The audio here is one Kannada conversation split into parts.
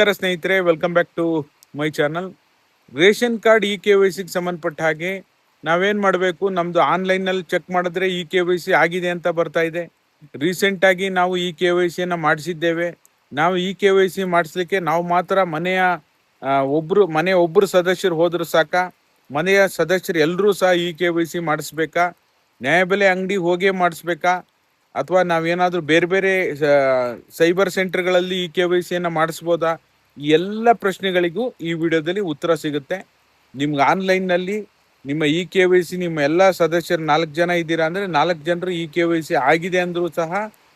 ನಮಸ್ಕಾರ ಸ್ನೇಹಿತರೆ, welcome back to my channel. Ration card KYC ಸಂಬಂಧಪಟ್ಟ ಹಾಗೆ ನಾವೇನು ಮಾಡಬೇಕು, ನಮ್ಮದು ಆನ್ಲೈನಲ್ಲಿ ಚೆಕ್ ಮಾಡಿದ್ರೆ KYC ಆಗಿದೆ ಅಂತ ಬರ್ತಾ ಇದೆ. ರೀಸೆಂಟಾಗಿ ನಾವು KYCಯನ್ನು ಮಾಡಿಸಿದ್ದೇವೆ. ನಾವು KYC ಮಾಡಿಸ್ಲಿಕ್ಕೆ ನಾವು ಮಾತ್ರ ಮನೆಯ ಒಬ್ಬರು ಸದಸ್ಯರು ಹೋದರೂ ಸಾಕ, ಮನೆಯ ಸದಸ್ಯರು ಎಲ್ಲರೂ ಸಹ KYC ಮಾಡಿಸ್ಬೇಕಾ, ನ್ಯಾಯಬೆಲೆ ಅಂಗಡಿ ಹೋಗೇ ಮಾಡಿಸ್ಬೇಕಾ, ಅಥವಾ ನಾವೇನಾದರೂ ಬೇರೆ ಬೇರೆ ಸೈಬರ್ ಸೆಂಟರ್ಗಳಲ್ಲಿ KYCಯನ್ನು ಮಾಡಿಸ್ಬೋದಾ? ಈ ಎಲ್ಲ ಪ್ರಶ್ನೆಗಳಿಗೂ ಈ ವಿಡಿಯೋದಲ್ಲಿ ಉತ್ತರ ಸಿಗುತ್ತೆ. ನಿಮ್ಗೆ ಆನ್ಲೈನ್ನಲ್ಲಿ ನಿಮ್ಮ KYC ನಿಮ್ಮ ಎಲ್ಲ ಸದಸ್ಯರು 4 ಜನ ಇದ್ದೀರಾ ಅಂದರೆ 4 ಜನರು KYC ಆಗಿದೆ ಅಂದರೂ ಸಹ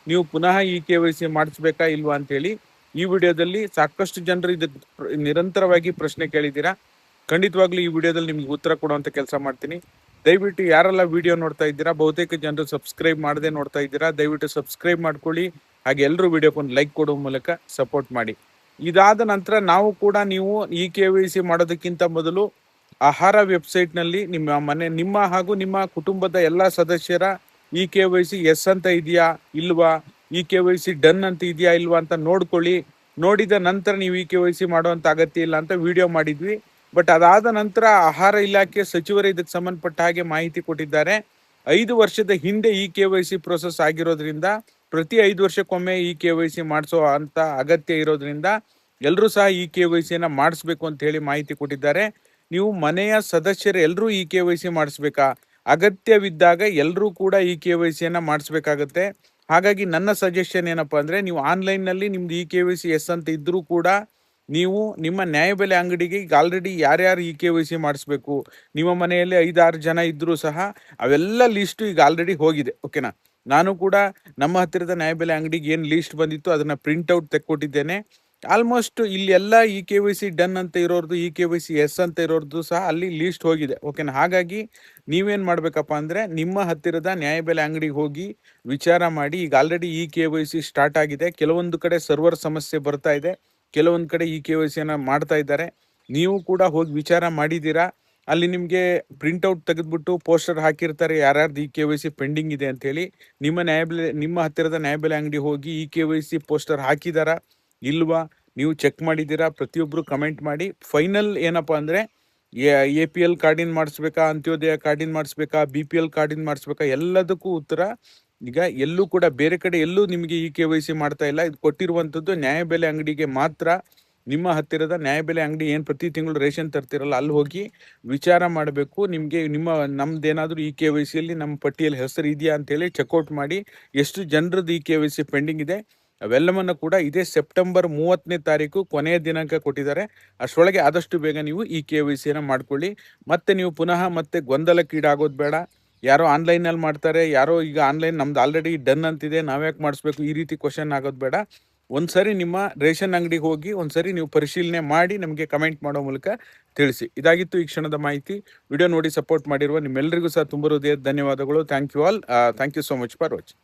ನೀವು ಪುನಃ KYC ಮಾಡಿಸ್ಬೇಕಾ ಇಲ್ವಾ ಅಂತೇಳಿ ಈ ವಿಡಿಯೋದಲ್ಲಿ ಸಾಕಷ್ಟು ಜನರು ಇದಕ್ಕೆ ನಿರಂತರವಾಗಿ ಪ್ರಶ್ನೆ ಕೇಳಿದ್ದೀರಾ. ಖಂಡಿತವಾಗ್ಲೂ ಈ ವಿಡಿಯೋದಲ್ಲಿ ನಿಮ್ಗೆ ಉತ್ತರ ಕೊಡುವಂಥ ಕೆಲಸ ಮಾಡ್ತೀನಿ. ದಯವಿಟ್ಟು ಯಾರೆಲ್ಲ ವಿಡಿಯೋ ನೋಡ್ತಾ ಇದ್ದೀರಾ, ಬಹುತೇಕ ಜನರು ಸಬ್ಸ್ಕ್ರೈಬ್ ಮಾಡದೆ ನೋಡ್ತಾ ಇದ್ದೀರಾ, ದಯವಿಟ್ಟು ಸಬ್ಸ್ಕ್ರೈಬ್ ಮಾಡ್ಕೊಳ್ಳಿ. ಹಾಗೆ ಎಲ್ಲರೂ ವಿಡಿಯೋಕ್ಕೊಂದು ಲೈಕ್ ಕೊಡೋ ಮೂಲಕ ಸಪೋರ್ಟ್ ಮಾಡಿ. ಇದಾದ ನಂತರ ನಾವು ಕೂಡ ನೀವು KYC ಮಾಡೋದಕ್ಕಿಂತ ಮೊದಲು ಆಹಾರ ವೆಬ್ಸೈಟ್ನಲ್ಲಿ ನಿಮ್ಮ ಹಾಗೂ ನಿಮ್ಮ ಕುಟುಂಬದ ಎಲ್ಲ ಸದಸ್ಯರ KYC ಎಸ್ ಅಂತ ಇದೆಯಾ ಇಲ್ವಾ, KYC ಡನ್ ಅಂತ ಇದೆಯಾ ಇಲ್ವಾ ಅಂತ ನೋಡ್ಕೊಳ್ಳಿ. ನೋಡಿದ ನಂತರ ನೀವು KYC ಮಾಡುವಂಥ ಅಗತ್ಯ ಇಲ್ಲ ಅಂತ ವಿಡಿಯೋ ಮಾಡಿದ್ವಿ. ಬಟ್ ಅದಾದ ನಂತರ ಆಹಾರ ಇಲಾಖೆ ಸಚಿವರು ಇದಕ್ಕೆ ಸಂಬಂಧಪಟ್ಟ ಹಾಗೆ ಮಾಹಿತಿ ಕೊಟ್ಟಿದ್ದಾರೆ. 5 ವರ್ಷದ ಹಿಂದೆ KYC ಪ್ರೋಸೆಸ್ ಆಗಿರೋದ್ರಿಂದ ಪ್ರತಿ 5 ವರ್ಷಕ್ಕೊಮ್ಮೆ KYC ಮಾಡಿಸೋ ಅಂತ ಅಗತ್ಯ ಇರೋದ್ರಿಂದ ಎಲ್ಲರೂ ಸಹ KYCಯನ್ನು ಮಾಡಿಸ್ಬೇಕು ಅಂತ ಹೇಳಿ ಮಾಹಿತಿ ಕೊಟ್ಟಿದ್ದಾರೆ. ನೀವು ಮನೆಯ ಸದಸ್ಯರು ಎಲ್ಲರೂ KYC ಮಾಡಿಸ್ಬೇಕಾ? ಅಗತ್ಯವಿದ್ದಾಗ ಎಲ್ಲರೂ ಕೂಡ KYCಯನ್ನು ಮಾಡಿಸ್ಬೇಕಾಗತ್ತೆ. ಹಾಗಾಗಿ ನನ್ನ ಸಜೆಷನ್ ಏನಪ್ಪಾ ಅಂದ್ರೆ, ನೀವು ಆನ್ಲೈನ್ನಲ್ಲಿ ನಿಮ್ದು KYC ಎಸ್ ಅಂತ ಇದ್ರೂ ಕೂಡ ನೀವು ನಿಮ್ಮ ನ್ಯಾಯಬೆಲೆ ಅಂಗಡಿಗೆ ಈಗ ಆಲ್ರೆಡಿ ಯಾರ್ಯಾರು KYC ಮಾಡಿಸ್ಬೇಕು, ನಿಮ್ಮ ಮನೆಯಲ್ಲಿ 5-6 ಜನ ಇದ್ರೂ ಸಹ ಅವೆಲ್ಲ ಲಿಸ್ಟು ಈಗ ಆಲ್ರೆಡಿ ಹೋಗಿದೆ. ಓಕೆನಾ? ನಾನು ಕೂಡ ನಮ್ಮ ಹತ್ತಿರದ ನ್ಯಾಯಬೆಲೆ ಅಂಗಡಿಗೆ ಏನು ಲೀಸ್ಟ್ ಬಂದಿತ್ತು ಅದನ್ನ ಪ್ರಿಂಟ್ಔಟ್ ತೆಕ್ಕೊಟ್ಟಿದ್ದೇನೆ. ಆಲ್ಮೋಸ್ಟ್ ಇಲ್ಲಿ ಎಲ್ಲ KYC ಡನ್ ಅಂತ ಇರೋರ್ದು, KYC ಎಸ್ ಅಂತ ಇರೋರ್ದು ಸಹ ಅಲ್ಲಿ ಲೀಸ್ಟ್ ಹೋಗಿದೆ. ಓಕೆನಾ? ಹಾಗಾಗಿ ನೀವೇನು ಮಾಡಬೇಕಪ್ಪ ಅಂದರೆ, ನಿಮ್ಮ ಹತ್ತಿರದ ನ್ಯಾಯಬೆಲೆ ಅಂಗಡಿಗೆ ಹೋಗಿ ವಿಚಾರ ಮಾಡಿ. ಈಗ ಆಲ್ರೆಡಿ KYC ಸ್ಟಾರ್ಟ್ ಆಗಿದೆ. ಕೆಲವೊಂದು ಕಡೆ ಸರ್ವರ್ ಸಮಸ್ಯೆ ಬರ್ತಾ ಇದೆ, ಕೆಲವೊಂದು ಕಡೆ KYCಯನ್ನು ಮಾಡ್ತಾ ಇದ್ದಾರೆ. ನೀವು ಕೂಡ ಹೋಗಿ ವಿಚಾರ ಮಾಡಿದ್ದೀರಾ? ಅಲ್ಲಿ ನಿಮಗೆ ಪ್ರಿಂಟ್ಔಟ್ ತೆಗೆದ್ಬಿಟ್ಟು ಪೋಸ್ಟರ್ ಹಾಕಿರ್ತಾರೆ ಯಾರ್ಯಾರ್ದು KYC ಪೆಂಡಿಂಗ್ ಇದೆ ಅಂತೇಳಿ. ನಿಮ್ಮ ಹತ್ತಿರದ ನ್ಯಾಯಬೆಲೆ ಅಂಗಡಿ ಹೋಗಿ KYC ಪೋಸ್ಟರ್ ಹಾಕಿದಾರಾ ಇಲ್ವಾ ನೀವು ಚೆಕ್ ಮಾಡಿದ್ದೀರಾ? ಪ್ರತಿಯೊಬ್ಬರು ಕಮೆಂಟ್ ಮಾಡಿ. ಫೈನಲ್ ಏನಪ್ಪಾ ಅಂದರೆ, APL ಕಾರ್ಡಿನ ಮಾಡಿಸ್ಬೇಕಾ, ಅಂತ್ಯೋದಯ ಕಾರ್ಡಿನ ಮಾಡಿಸ್ಬೇಕಾ, BPL ಕಾರ್ಡಿನ ಮಾಡಿಸ್ಬೇಕಾ, ಎಲ್ಲದಕ್ಕೂ ಉತ್ತರ ಈಗ ಎಲ್ಲೂ ಕೂಡ ಬೇರೆ ಕಡೆ ಎಲ್ಲೂ ನಿಮಗೆ KYC ಮಾಡ್ತಾ ಇಲ್ಲ. ಇದು ಕೊಟ್ಟಿರುವಂಥದ್ದು ನ್ಯಾಯಬೆಲೆ ಅಂಗಡಿಗೆ ಮಾತ್ರ. ನಿಮ್ಮ ಹತ್ತಿರದ ನ್ಯಾಯಬೆಲೆ ಅಂಗಡಿ ಏನು ಪ್ರತಿ ತಿಂಗಳು ರೇಷನ್ ತರ್ತಿರಲ್ಲ ಅಲ್ಲಿ ಹೋಗಿ ವಿಚಾರ ಮಾಡಬೇಕು. ನಿಮಗೆ ನಮ್ದೇನಾದರೂ KYCಯಲ್ಲಿ ನಮ್ಮ ಪಟ್ಟಿಯಲ್ಲಿ ಹೆಸರು ಇದೆಯಾ ಅಂತೇಳಿ ಚೆಕ್ಔಟ್ ಮಾಡಿ. ಎಷ್ಟು ಜನರದ್ದು KYC ಪೆಂಡಿಂಗ್ ಇದೆ ಅವೆಲ್ಲವನ್ನು ಕೂಡ ಇದೇ ಸೆಪ್ಟೆಂಬರ್ 30ನೇ ತಾರೀಕು ಕೊನೆಯ ದಿನಾಂಕ ಕೊಟ್ಟಿದ್ದಾರೆ. ಅಷ್ಟರೊಳಗೆ ಆದಷ್ಟು ಬೇಗ ನೀವು KYCಯನ್ನು ಮಾಡ್ಕೊಳ್ಳಿ. ಮತ್ತೆ ನೀವು ಮತ್ತೆ ಗೊಂದಲಕ್ಕೀಡಾಗೋದು ಬೇಡ. ಯಾರೋ ಆನ್ಲೈನಲ್ಲಿ ಮಾಡ್ತಾರೆ, ಯಾರೋ ಈಗ ಆನ್ಲೈನ್ ನಮ್ದು ಆಲ್ರೆಡಿ ಡನ್ ಅಂತಿದೆ, ನಾವ್ಯಾಕೆ ಮಾಡಿಸ್ಬೇಕು, ಈ ರೀತಿ ಕ್ವಶನ್ ಆಗೋದು ಬೇಡ. ಒಂದ್ಸರಿ ನಿಮ್ಮ ರೇಷನ್ ಅಂಗಡಿಗೆ ಹೋಗಿ ಒಂದ್ಸರಿ ನೀವು ಪರಿಶೀಲನೆ ಮಾಡಿ ನಮಗೆ ಕಮೆಂಟ್ ಮಾಡೋ ಮೂಲಕ ತಿಳಿಸಿ. ಇದಾಗಿತ್ತು ಈ ಕ್ಷಣದ ಮಾಹಿತಿ. ವಿಡಿಯೋ ನೋಡಿ ಸಪೋರ್ಟ್ ಮಾಡಿರುವ ನಿಮ್ಮೆಲ್ಲರಿಗೂ ಸಹ ತುಂಬ ಹೃದಯದ ಧನ್ಯವಾದಗಳು. Thank you all. Thank you so much for watching.